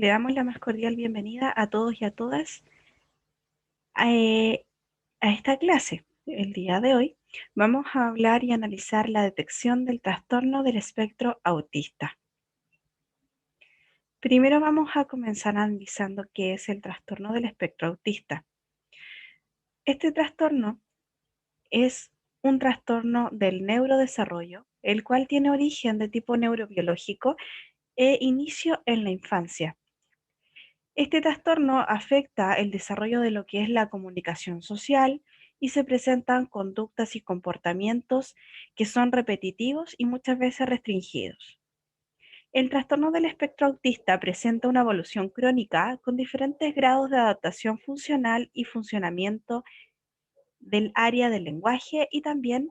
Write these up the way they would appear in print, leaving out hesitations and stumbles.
Le damos la más cordial bienvenida a todos y a todas a, a esta clase. El día de hoy vamos a hablar y analizar la detección del trastorno del espectro autista. Primero vamos a comenzar analizando qué es el trastorno del espectro autista. Este trastorno es un trastorno del neurodesarrollo, el cual tiene origen de tipo neurobiológico e inicio en la infancia. Este trastorno afecta el desarrollo de lo que es la comunicación social y se presentan conductas y comportamientos que son repetitivos y muchas veces restringidos. El trastorno del espectro autista presenta una evolución crónica con diferentes grados de adaptación funcional y funcionamiento del área del lenguaje y también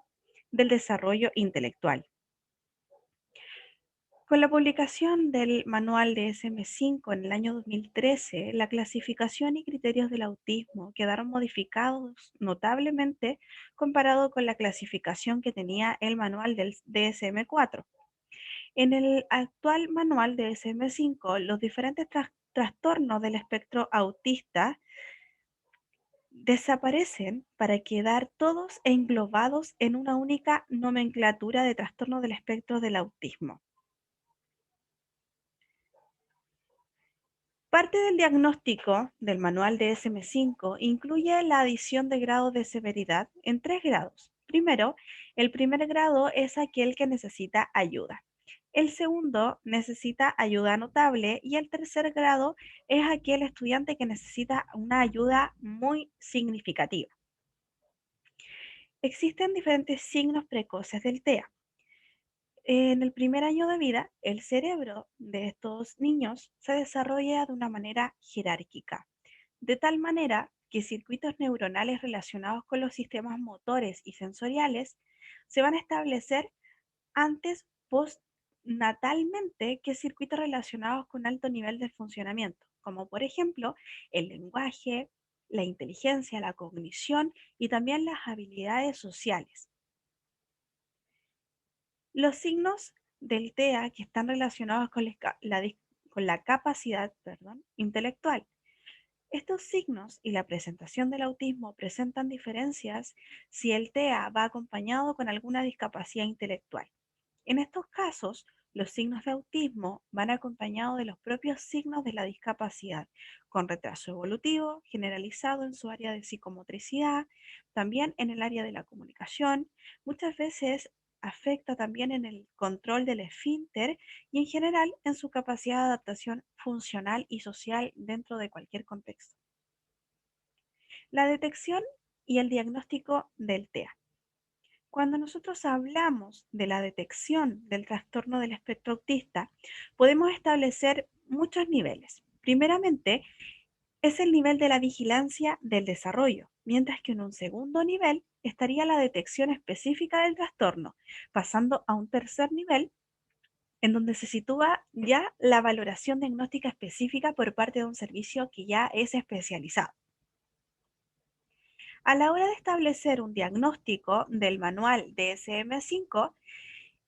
del desarrollo intelectual. Con la publicación del manual de DSM-5 en el año 2013, la clasificación y criterios del autismo quedaron modificados notablemente comparado con la clasificación que tenía el manual del DSM-4. En el actual manual de DSM-5, los diferentes trastornos del espectro autista desaparecen para quedar todos englobados en una única nomenclatura de trastorno del espectro del autismo. Parte del diagnóstico del manual de DSM-5 incluye la adición de grados de severidad en 3 grados. Primero, el primer grado es aquel que necesita ayuda. El segundo necesita ayuda notable y el tercer grado es aquel estudiante que necesita una ayuda muy significativa. Existen diferentes signos precoces del TEA. En el primer año de vida, el cerebro de estos niños se desarrolla de una manera jerárquica, de tal manera que circuitos neuronales relacionados con los sistemas motores y sensoriales se van a establecer antes postnatalmente que circuitos relacionados con alto nivel de funcionamiento, como por ejemplo el lenguaje, la inteligencia, la cognición y también las habilidades sociales. Los signos del TEA que están relacionados con la capacidad intelectual. Estos signos y la presentación del autismo presentan diferencias si el TEA va acompañado con alguna discapacidad intelectual. En estos casos, los signos de autismo van acompañados de los propios signos de la discapacidad, con retraso evolutivo generalizado en su área de psicomotricidad, también en el área de la comunicación, muchas veces afecta también en el control del esfínter y en general en su capacidad de adaptación funcional y social dentro de cualquier contexto. La detección y el diagnóstico del TEA. Cuando nosotros hablamos de la detección del trastorno del espectro autista, podemos establecer muchos niveles. Primeramente, es el nivel de la vigilancia del desarrollo, mientras que en un segundo nivel estaría la detección específica del trastorno, pasando a un tercer nivel en donde se sitúa ya la valoración diagnóstica específica por parte de un servicio que ya es especializado. A la hora de establecer un diagnóstico del manual DSM-5,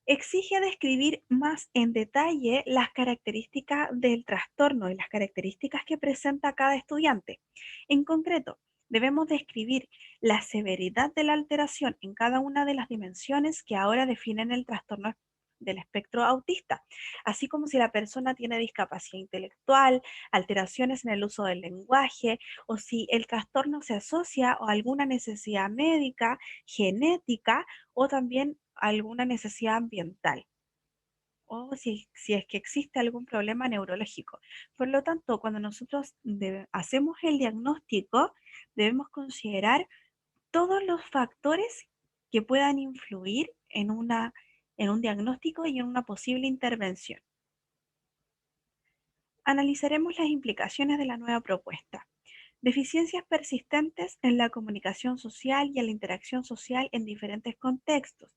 exige describir más en detalle las características del trastorno y las características que presenta cada estudiante. En concreto, debemos describir la severidad de la alteración en cada una de las dimensiones que ahora definen el trastorno del espectro autista, así como si la persona tiene discapacidad intelectual, alteraciones en el uso del lenguaje o si el trastorno se asocia a alguna necesidad médica, genética o también alguna necesidad ambiental o si es que existe algún problema neurológico. Por lo tanto, cuando nosotros hacemos el diagnóstico, debemos considerar todos los factores que puedan influir en un diagnóstico y en una posible intervención. Analizaremos las implicaciones de la nueva propuesta. Deficiencias persistentes en la comunicación social y en la interacción social en diferentes contextos.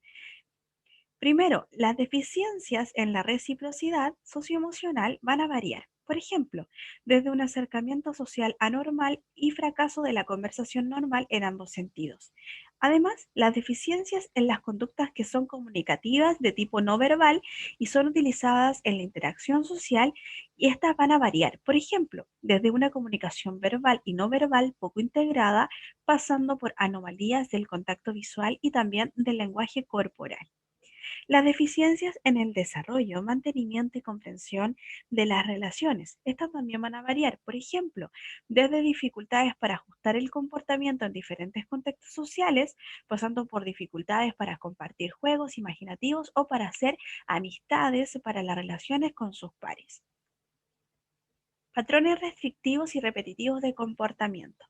Primero, las deficiencias en la reciprocidad socioemocional van a variar. Por ejemplo, desde un acercamiento social anormal y fracaso de la conversación normal en ambos sentidos, Además, las deficiencias en las conductas que son comunicativas de tipo no verbal y son utilizadas en la interacción social y estas van a variar. Por ejemplo, desde una comunicación verbal y no verbal poco integrada, pasando por anomalías del contacto visual y también del lenguaje corporal. Las deficiencias en el desarrollo, mantenimiento y comprensión de las relaciones. Estas también van a variar. Por ejemplo, desde dificultades para ajustar el comportamiento en diferentes contextos sociales, pasando por dificultades para compartir juegos imaginativos o para hacer amistades para las relaciones con sus pares. Patrones restrictivos y repetitivos de comportamiento.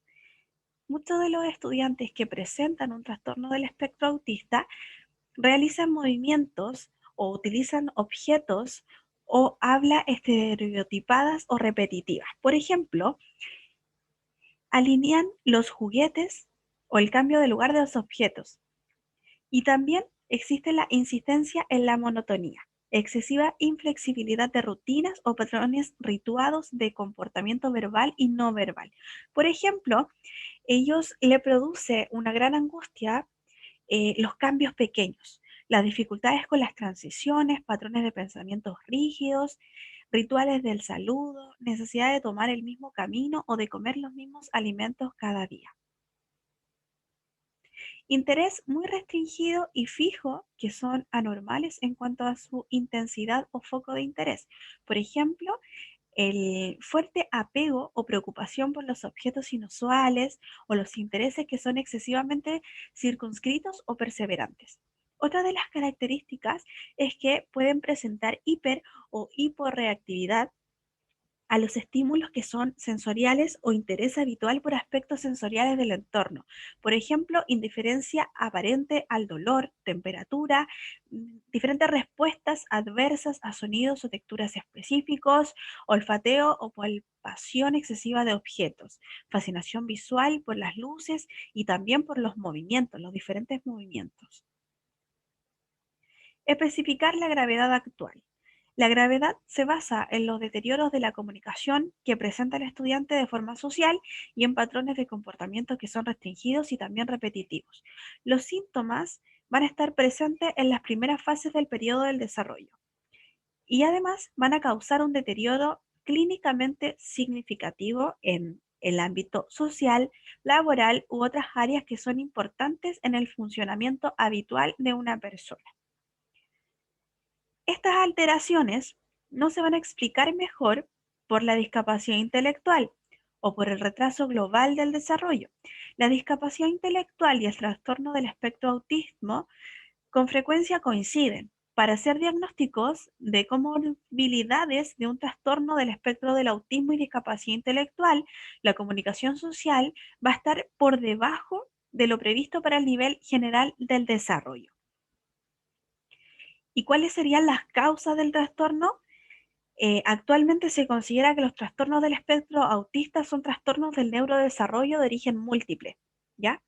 Muchos de los estudiantes que presentan un trastorno del espectro autista realizan movimientos o utilizan objetos o habla estereotipadas o repetitivas. Por ejemplo, alinean los juguetes o el cambio de lugar de los objetos. Y también existe la insistencia en la monotonía, excesiva inflexibilidad de rutinas o patrones rituados de comportamiento verbal y no verbal. Por ejemplo, ellos le produce una gran angustia los cambios pequeños, las dificultades con las transiciones, patrones de pensamientos rígidos, rituales del saludo, necesidad de tomar el mismo camino o de comer los mismos alimentos cada día. Interés muy restringido y fijo que son anormales en cuanto a su intensidad o foco de interés. Por ejemplo, el fuerte apego o preocupación por los objetos inusuales o los intereses que son excesivamente circunscritos o perseverantes. Otra de las características es que pueden presentar hiper o hiporreactividad a los estímulos que son sensoriales o interés habitual por aspectos sensoriales del entorno. Por ejemplo, indiferencia aparente al dolor, temperatura, diferentes respuestas adversas a sonidos o texturas específicos, olfateo o palpación excesiva de objetos, fascinación visual por las luces y también por los movimientos, los diferentes movimientos. Especificar la gravedad actual. La gravedad se basa en los deterioros de la comunicación que presenta el estudiante de forma social y en patrones de comportamiento que son restringidos y también repetitivos. Los síntomas van a estar presentes en las primeras fases del periodo del desarrollo y además van a causar un deterioro clínicamente significativo en el ámbito social, laboral u otras áreas que son importantes en el funcionamiento habitual de una persona. Estas alteraciones no se van a explicar mejor por la discapacidad intelectual o por el retraso global del desarrollo. La discapacidad intelectual y el trastorno del espectro autismo con frecuencia coinciden para hacer diagnósticos de comorbilidades de un trastorno del espectro del autismo y discapacidad intelectual. La comunicación social va a estar por debajo de lo previsto para el nivel general del desarrollo. ¿Y cuáles serían las causas del trastorno? Actualmente se considera que los trastornos del espectro autista son trastornos del neurodesarrollo de origen múltiple, ¿ya?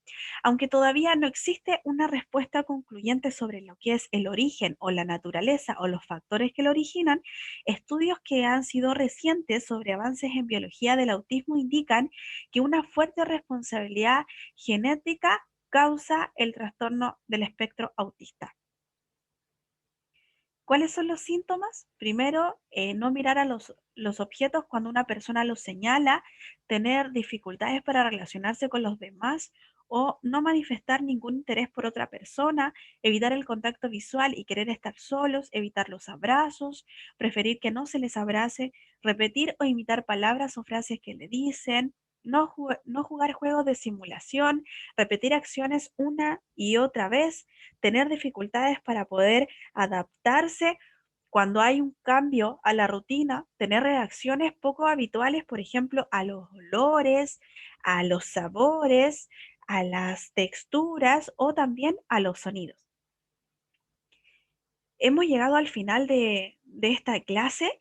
Aunque todavía no existe una respuesta concluyente sobre lo que es el origen o la naturaleza o los factores que lo originan, estudios que han sido recientes sobre avances en biología del autismo indican que una fuerte responsabilidad genética causa el trastorno del espectro autista. ¿Cuáles son los síntomas? Primero, no mirar a los objetos cuando una persona los señala, tener dificultades para relacionarse con los demás o no manifestar ningún interés por otra persona, evitar el contacto visual y querer estar solos, evitar los abrazos, preferir que no se les abrace, repetir o imitar palabras o frases que le dicen, no jugar juegos de simulación, repetir acciones una y otra vez, tener dificultades para poder adaptarse cuando hay un cambio a la rutina, tener reacciones poco habituales, por ejemplo, a los olores, a los sabores, a las texturas o también a los sonidos. Hemos llegado al final de esta clase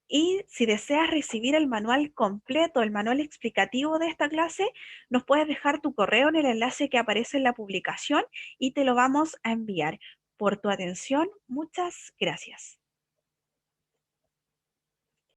y si deseas recibir el manual completo, el manual explicativo de esta clase, nos puedes dejar tu correo en el enlace que aparece en la publicación y te lo vamos a enviar. Por tu atención, muchas gracias.